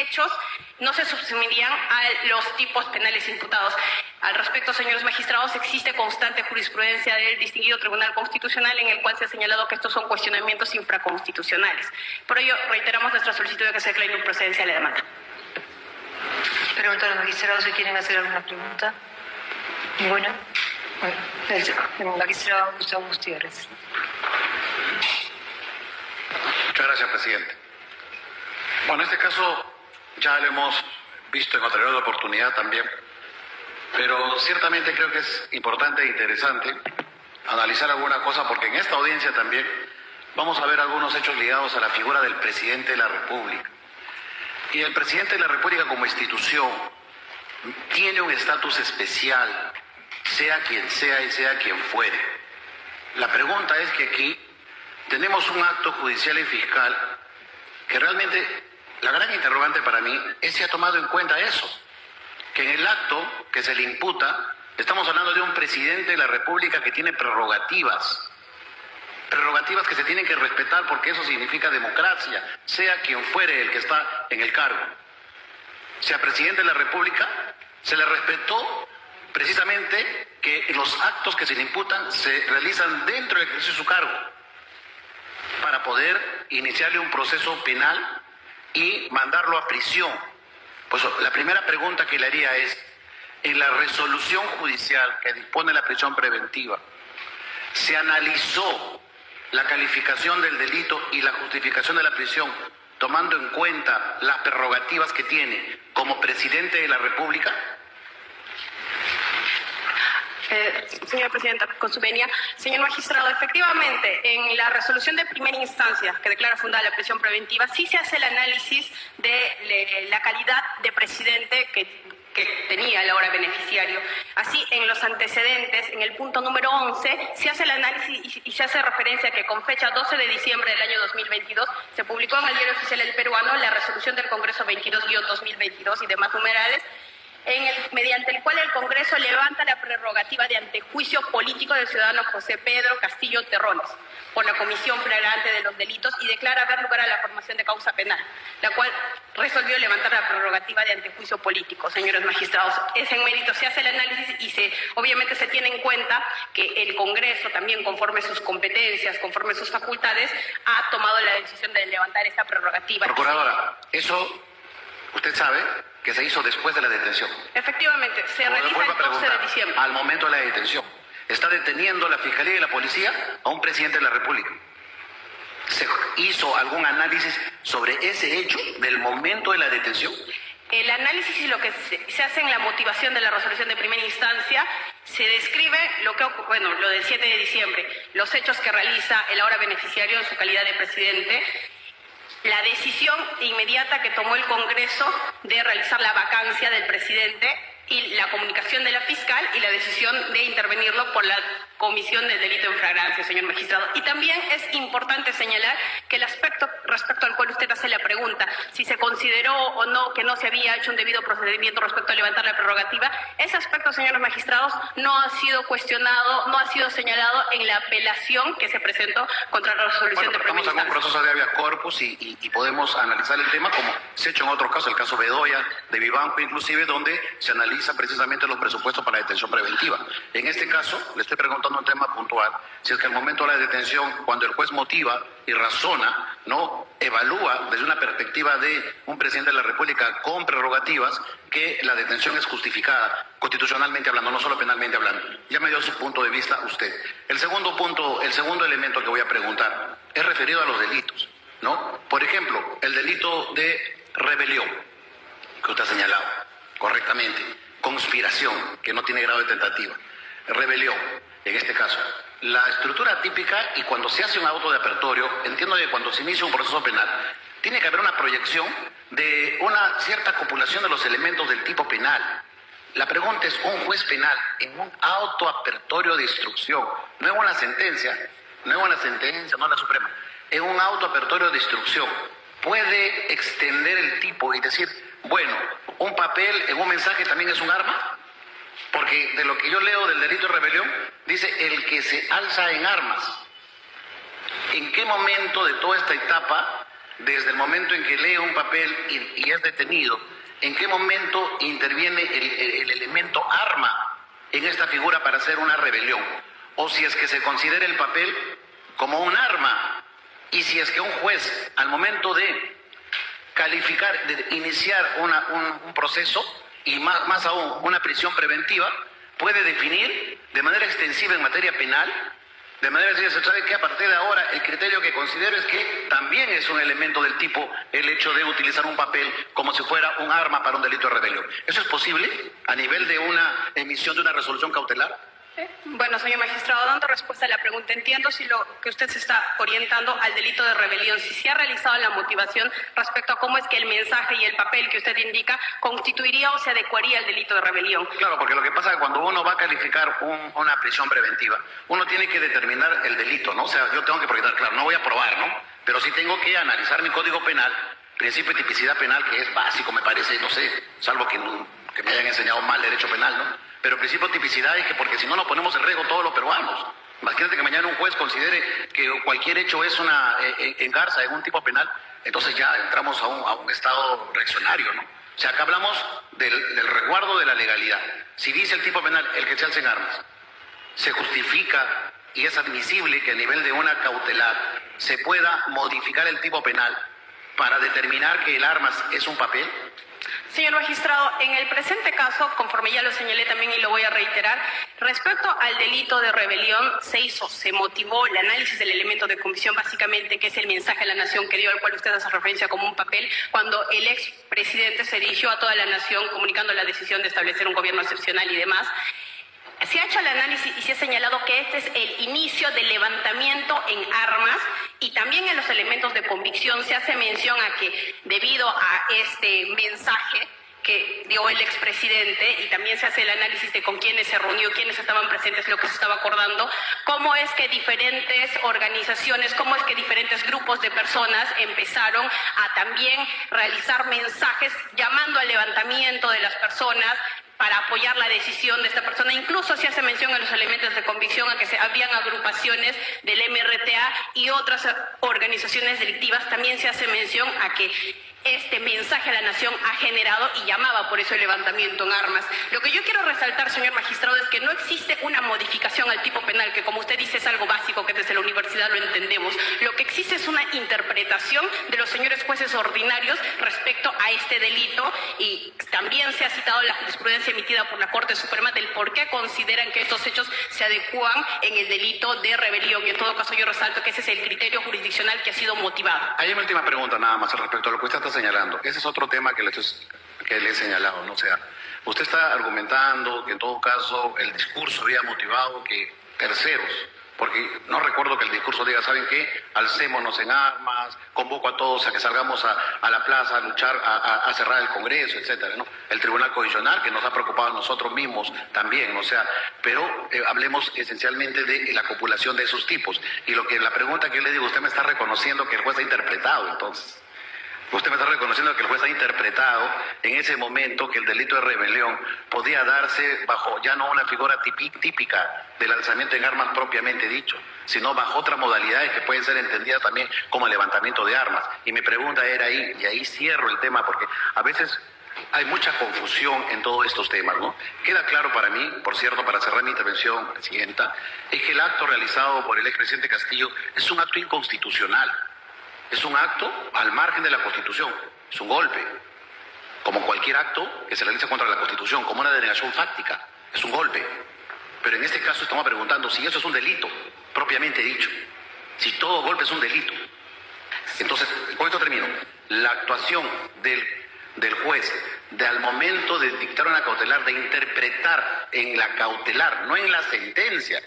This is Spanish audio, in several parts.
hechos no se subsumirían a los tipos penales imputados. Al respecto, señores magistrados, existe constante jurisprudencia del distinguido Tribunal Constitucional en el cual se ha señalado que estos son cuestionamientos infraconstitucionales. Por ello, reiteramos nuestra solicitud de que se declare improcedencia a la demanda. Pregunto a los magistrados si quieren hacer alguna pregunta. ¿Ninguna? Bueno, el magistrado Gustavo Gutiérrez. Muchas gracias, presidente. Bueno, en este caso ya lo hemos visto en otra oportunidad también, pero ciertamente creo que es importante e interesante analizar alguna cosa, porque en esta audiencia también vamos a ver algunos hechos ligados a la figura del presidente de la República. Y el presidente de la República como institución tiene un estatus especial, sea quien sea y sea quien fuere. La pregunta es que aquí tenemos un acto judicial y fiscal que realmente la gran interrogante para mí es si ha tomado en cuenta eso, que en el acto que se le imputa estamos hablando de un presidente de la República que tiene prerrogativas que se tienen que respetar porque eso significa democracia, sea quien fuere el que está en el cargo. Sea presidente de la República, se le respetó precisamente que los actos que se le imputan se realizan dentro del ejercicio de su cargo para poder iniciarle un proceso penal y mandarlo a prisión. Pues la primera pregunta que le haría es, en la resolución judicial que dispone la prisión preventiva, ¿se analizó la calificación del delito y la justificación de la prisión tomando en cuenta las prerrogativas que tiene como presidente de la República? Señora Presidenta, con su venia. Señor magistrado, efectivamente, en la resolución de primera instancia que declara fundada la prisión preventiva, sí se hace el análisis de la calidad de presidente que tenía el ahora beneficiario. Así, en los antecedentes, en el punto número 11, se hace el análisis y se hace referencia a que con fecha 12 de diciembre del año 2022 se publicó en el Diario Oficial del Peruano la resolución del Congreso 22-2022 y demás numerales, mediante el cual el Congreso levanta la prerrogativa de antejuicio político del ciudadano José Pedro Castillo Terrones por la comisión flagrante de los delitos y declara haber lugar a la formación de causa penal, la cual resolvió levantar la prerrogativa de antejuicio político. Señores magistrados, es en mérito, se hace el análisis y obviamente se tiene en cuenta que el Congreso también, conforme sus competencias, conforme sus facultades, ha tomado la decisión de levantar esta prerrogativa. Procuradora, eso usted sabe que se hizo después de la detención. Efectivamente, se realiza el 12 de diciembre. Al momento de la detención, ¿está deteniendo la Fiscalía y la Policía a un presidente de la República? ¿Se hizo algún análisis sobre ese hecho del momento de la detención? El análisis y lo que se hace en la motivación de la resolución de primera instancia, se describe lo del 7 de diciembre, los hechos que realiza el ahora beneficiario en su calidad de presidente, la decisión inmediata que tomó el Congreso de realizar la vacancia del presidente y la comunicación de la fiscal y la decisión de intervenirlo por la comisión del delito en flagrancia, señor magistrado. Y también es importante señalar que el aspecto respecto al cual usted hace la pregunta, si se consideró o no que no se había hecho un debido procedimiento respecto a levantar la prerrogativa, ese aspecto, señores magistrados, no ha sido cuestionado, no ha sido señalado en la apelación que se presentó contra la resolución de primera instancia. Estamos en un proceso de habeas corpus y podemos analizar el tema como se ha hecho en otros casos, el caso Bedoya, de Vivanco inclusive, donde se analiza precisamente los presupuestos para la detención preventiva. En este caso, le estoy preguntando un tema puntual, si es que al momento de la detención, cuando el juez motiva y razona, no evalúa desde una perspectiva de un presidente de la República con prerrogativas que la detención es justificada, constitucionalmente hablando, no solo penalmente hablando. Ya me dio su punto de vista usted. El segundo punto, el segundo elemento que voy a preguntar es referido a los delitos, ¿no? Por ejemplo, el delito de rebelión, que usted ha señalado correctamente, conspiración, que no tiene grado de tentativa, rebelión, en este caso. La estructura típica, y cuando se hace un auto de apertorio, entiendo que cuando se inicia un proceso penal, tiene que haber una proyección de una cierta copulación de los elementos del tipo penal. La pregunta es, un juez penal en un auto apertorio de instrucción, no en una sentencia, no la Suprema, en un auto apertorio de instrucción, puede extender el tipo y decir, bueno, un papel en un mensaje también es un arma, porque de lo que yo leo del delito de rebelión, dice el que se alza en armas. ¿En qué momento de toda esta etapa desde el momento en que lee un papel y es detenido, ¿en qué momento interviene el elemento arma en esta figura para hacer una rebelión? O si es que se considera el papel como un arma, y si es que un juez, al momento de calificar, de iniciar un proceso, y más aún una prisión preventiva, puede definir de manera extensiva en materia penal, de manera que se sabe que a partir de ahora el criterio que considero es que también es un elemento del tipo el hecho de utilizar un papel como si fuera un arma para un delito de rebelión. ¿Eso es posible a nivel de una emisión de una resolución cautelar? Bueno, señor magistrado, dando respuesta a la pregunta, entiendo si lo que usted se está orientando al delito de rebelión, si se ha realizado la motivación respecto a cómo es que el mensaje y el papel que usted indica constituiría o se adecuaría al delito de rebelión. Claro, porque lo que pasa es que cuando uno va a calificar una prisión preventiva, uno tiene que determinar el delito, ¿no? O sea, yo tengo que proyectar, claro, no voy a probar, ¿no? Pero sí tengo que analizar mi código penal, principio de tipicidad penal, que es básico, me parece, no sé, salvo que me hayan enseñado mal derecho penal, ¿no? Pero el principio de tipicidad es que porque si no nos ponemos en riesgo todos los peruanos. Imagínate que mañana un juez considere que cualquier hecho es una engarza en un tipo penal, entonces ya entramos a un estado reaccionario, ¿no? O sea, acá hablamos del resguardo de la legalidad. Si dice el tipo penal, el que se alce en armas, se justifica y es admisible que a nivel de una cautelar se pueda modificar el tipo penal para determinar que el armas es un papel. Señor magistrado, en el presente caso, conforme ya lo señalé también y lo voy a reiterar, respecto al delito de rebelión se motivó el análisis del elemento de convicción básicamente, que es el mensaje a la nación que dio, al cual usted hace referencia como un papel, cuando el expresidente se dirigió a toda la nación comunicando la decisión de establecer un gobierno excepcional y demás. Se ha hecho el análisis y se ha señalado que este es el inicio del levantamiento en armas, y también en los elementos de convicción se hace mención a que debido a este mensaje que dio el expresidente, y también se hace el análisis de con quiénes se reunió, quiénes estaban presentes, lo que se estaba acordando, cómo es que diferentes organizaciones, cómo es que diferentes grupos de personas empezaron a también realizar mensajes llamando al levantamiento de las personas para apoyar la decisión de esta persona. Incluso se hace mención en los elementos de convicción a que habían agrupaciones del MRTA y otras organizaciones delictivas. También se hace mención a que este mensaje a la nación ha generado y llamaba por eso el levantamiento en armas. Lo que yo quiero resaltar, señor magistrado, es que no existe una modificación al tipo penal, que como usted dice es algo básico, que desde la universidad lo entendemos. Lo que existe es una interpretación de los señores jueces ordinarios respecto a este delito, y también se ha citado la jurisprudencia emitida por la Corte Suprema del por qué consideran que estos hechos se adecúan en el delito de rebelión, y en todo caso yo resalto que ese es el criterio jurisdiccional que ha sido motivado. Hay una última pregunta nada más respecto a lo que usted está señalando. Ese es otro tema que le he señalado, ¿no? O sea, usted está argumentando que en todo caso el discurso había motivado que terceros, porque no recuerdo que el discurso diga, ¿saben qué? Alcémonos en armas, convoco a todos a que salgamos a la plaza a luchar, a cerrar el Congreso, etcétera, ¿no? El Tribunal Constitucional, que nos ha preocupado a nosotros mismos también, o sea, pero hablemos esencialmente de la copulación de esos tipos. Y la pregunta que yo le digo, usted me está reconociendo que el juez ha interpretado, entonces. Usted me está reconociendo que el juez ha interpretado en ese momento que el delito de rebelión podía darse bajo ya no una figura típica del alzamiento en armas propiamente dicho, sino bajo otras modalidades que pueden ser entendidas también como el levantamiento de armas. Y mi pregunta era ahí, y ahí cierro el tema, porque a veces hay mucha confusión en todos estos temas, ¿no? Queda claro para mí, por cierto, para cerrar mi intervención, Presidenta, es que el acto realizado por el expresidente Castillo es un acto inconstitucional. Es un acto al margen de la Constitución, es un golpe, como cualquier acto que se realice contra la Constitución, como una denegación fáctica, es un golpe. Pero en este caso estamos preguntando si eso es un delito, propiamente dicho, si todo golpe es un delito. Entonces, con esto termino. La actuación del juez al momento de dictar una cautelar, de interpretar en la cautelar, no en la sentencia.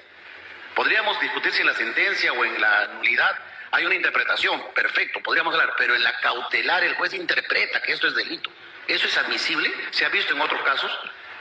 Podríamos discutir si en la sentencia o en la nulidad hay una interpretación, perfecto, podríamos hablar, pero en la cautelar el juez interpreta que esto es delito. ¿Eso es admisible? Se ha visto en otros casos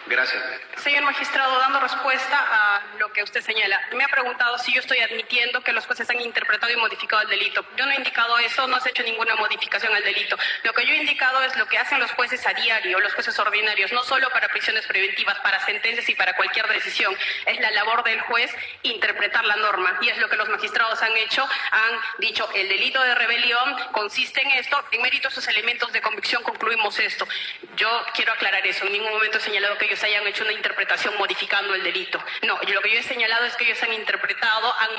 Gracias. Señor magistrado, dando respuesta a lo que usted señala, me ha preguntado si yo estoy admitiendo que los jueces han interpretado y modificado el delito. Yo no he indicado eso, no se ha hecho ninguna modificación al delito. Lo que yo he indicado es lo que hacen los jueces a diario, los jueces ordinarios, no solo para prisiones preventivas, para sentencias y para cualquier decisión. Es la labor del juez interpretar la norma y es lo que los magistrados han hecho. Han dicho, el delito de rebelión consiste en esto, en mérito a sus elementos de convicción concluimos esto. Yo quiero aclarar eso, en ningún momento he señalado que ellos hayan hecho una interpretación modificando el delito. No, lo que yo he señalado es que ellos han interpretado, han